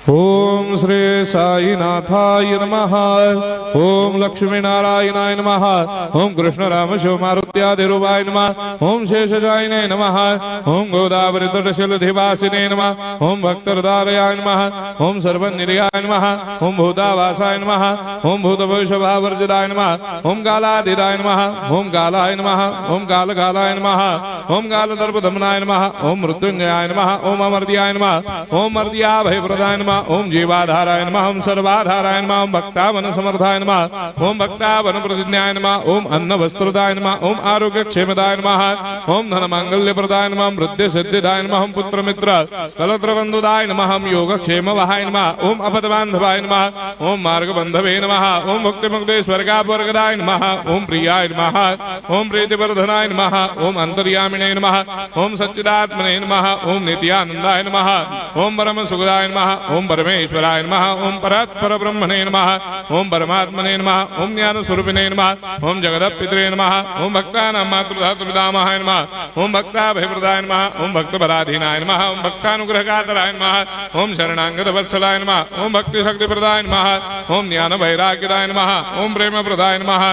ओम श्री साईनाथाय नमः। ओम लक्ष्मी नारायणाय नमः। ओम कृष्ण राम शिव मारुत्यादिरूपाय नमः। ओम शेषशायिने नमः। ओम गोदावरी तटशिलधिवासिने नमः। ओम भक्तहृदयाय नमः। ओम सर्वनिलयाय नमः। ओम भूतावासाय नमः। ओम भूतभविष्यभावर्जिताय नमः। ओम कालातीताय नमः। ओम कालाय नमः। ओम कालकालाय नमः। ओम कालदर्पदमनाय नमः। ओम मृत्युंजयाय नमः। ओम अमर्त्याय नमः। ओम मर्त्याभयप्रदाय नमः। ओम जीवाधाराय नमः। ओम सर्वाधाराय नमः। ओम भक्तावन समर्थाय नमः। ओम भक्तावन प्रतिज्ञाय नमः। ओम अन्न वस्त्रदाय नमः। ओम आरोग्य क्षेमदाय नमः। ओम धन मांगल्य प्रदाय नमः। ओम वृद्धि सिद्धिदाय नमः। ओम पुत्र मित्र कलत्र बंधुदाय नमः। ओम योग क्षेम वहाय नमः। ओम अपद बांधवाय नमः। ओम मार्ग बंधवे नमः। ओम भक्ति मुक्ति स्वर्गापवर्गदाय नमः। ओम प्रियाय नमः। ओम प्रीतिवर्धनाय नमः। ओम अंतर्यामिने नमः। ओम सच्चिदात्मने नमः। ओम नित्यानंदाय नमः। ओम परम सुखदाय नमः। ओम परमेश्वराय नमः। ओम परात्पर ब्रह्मणे नमः। ओम परमात्मने नमः। ओम ज्ञान स्वरूपिणे नमः। ओम जगदपितरे नमः। ओम भक्तानां मातृधातुर्धामाय नमः। ओम भक्ताभयप्रदाय नमः। ओम भक्तपराधीनाय नमः। ओम भक्तानुग्रहकातराय नमः। ओम शरणागत वत्सलाय नमः। ओम भक्ति शक्ति प्रदाय नमः। ओम ज्ञान वैराग्यदाय नमः। ओम प्रेम प्रदाय नमः।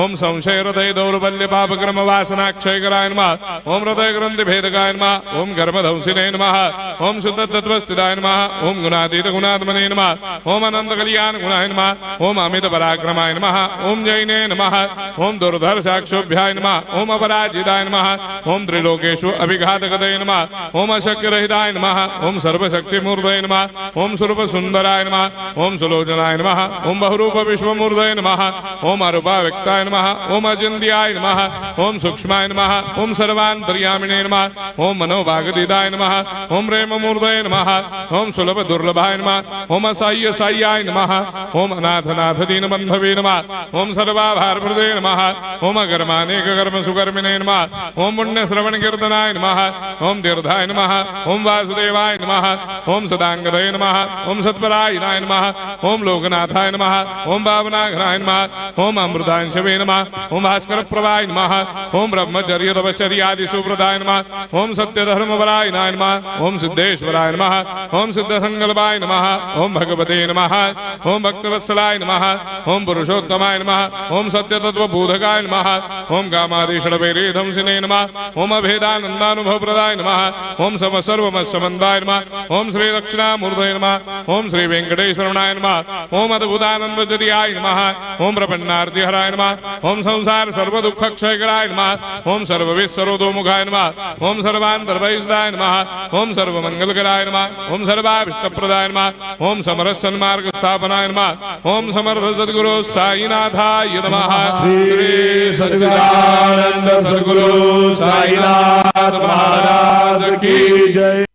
ओम संशय हृदय दौर्बल्य पापक्रम वासना क्षयकराय नमः। ओम हृदय ग्रंथि भेदकाय नमः। ओम कर्मधंसिने नमः। ओम शुद्ध तत्वस्थिताय नमः। ओम गुणातीत गुणात्मने नमः। ओम अनंत कल्याण गुणाय नमः। ओम अमित पराक्रमाय नमः। ओम जैने नमः। ओम दुर्धर्षाक्षोभ्याय नमः। ओम अपराजिताय नमः। ओम त्रिलोकेषु अभिघातगतये नमः। ओम अशक्यरहिताय नमः। ओम सर्वशक्तिमूर्तये नमः। ओम स्वरूप सुंदराय नमः। ओम सुलोचनाय नमः। ओम बहुरूप विश्वमूर्तये नमः। ओम अरूपाव्यक्ताय नमः। ओम अचिन्त्याय नमः। ओम सूक्ष्माय नमः। ओम सर्वान्तर्यामिणे नमः। ओम मनोभागदिताय नमः। ओम प्रेममूर्तये नमः। ओम सुलभ दुर्लभाय नमः। ओम असाह्य साह्याय नमः। ओम अनाथनाथ दीनबन्धवे नमः। ओम सर्वाभारप्रदे नमः। ओम अकर्मानेक कर्म सुकर्मिणे नमः। ओम पुण्य श्रवण कीर्तनाय नमः। ओम तीर्थाय नमः। ओम वासुदेवाय नमः। ओम सदांगदये नमः। ओम सत्परायणाय नमः। ओम लोकनाथाय नमः। ओम भावनाघनाय नमः। ओम अमृतांशवे नमः। ओम भास्कर प्रभाय नमः। ओम ब्रह्मचर्य तपश्चर्यादि सुप्रदाय नमः। ओम सत्यधर्मपरायणाय नमः। ओम सिद्धेश्वराय नमः। ओम सिद्ध संकल्पाय नमः। ओम भगवते नमः। ओम भक्तवत्सलाय नमः। ओम पुरुषोत्तमाय नमः। ओम सत्यतत्वबोधकाय नमः। ओम कामादिषडवैरेधंसिने नमः। ओम अभेदानन्दानुभवप्रदाय नमः। ओम सर्वमस्समन्दाय नमः। ओम श्री दक्षिणामूर्तये नमः। ओम श्री वेंकटेश्वराय नमः। ओम अद्भुतानन्दजटियाय नमः। ओम प्रपन्नार्तिहराय नमः। ओम संसार सर्वदुःखक्षयकराय नमः। ओम सर्वविश्वरोधोमुखाय नमः। ओम सर्वान्तर्बहिष्ठाय नमः। ओम सर्वमङ्गलकराय नमः। ओम सर्वाभीष्टप्रदाय नमः। ओम समरस सन्मार्ग स्थापनाय नमः। ओम समर्थ सद्गुरु साईनाथाय नमः। श्री सच्चिदानंद सद्गुरु साईनाथ महाराज की जय।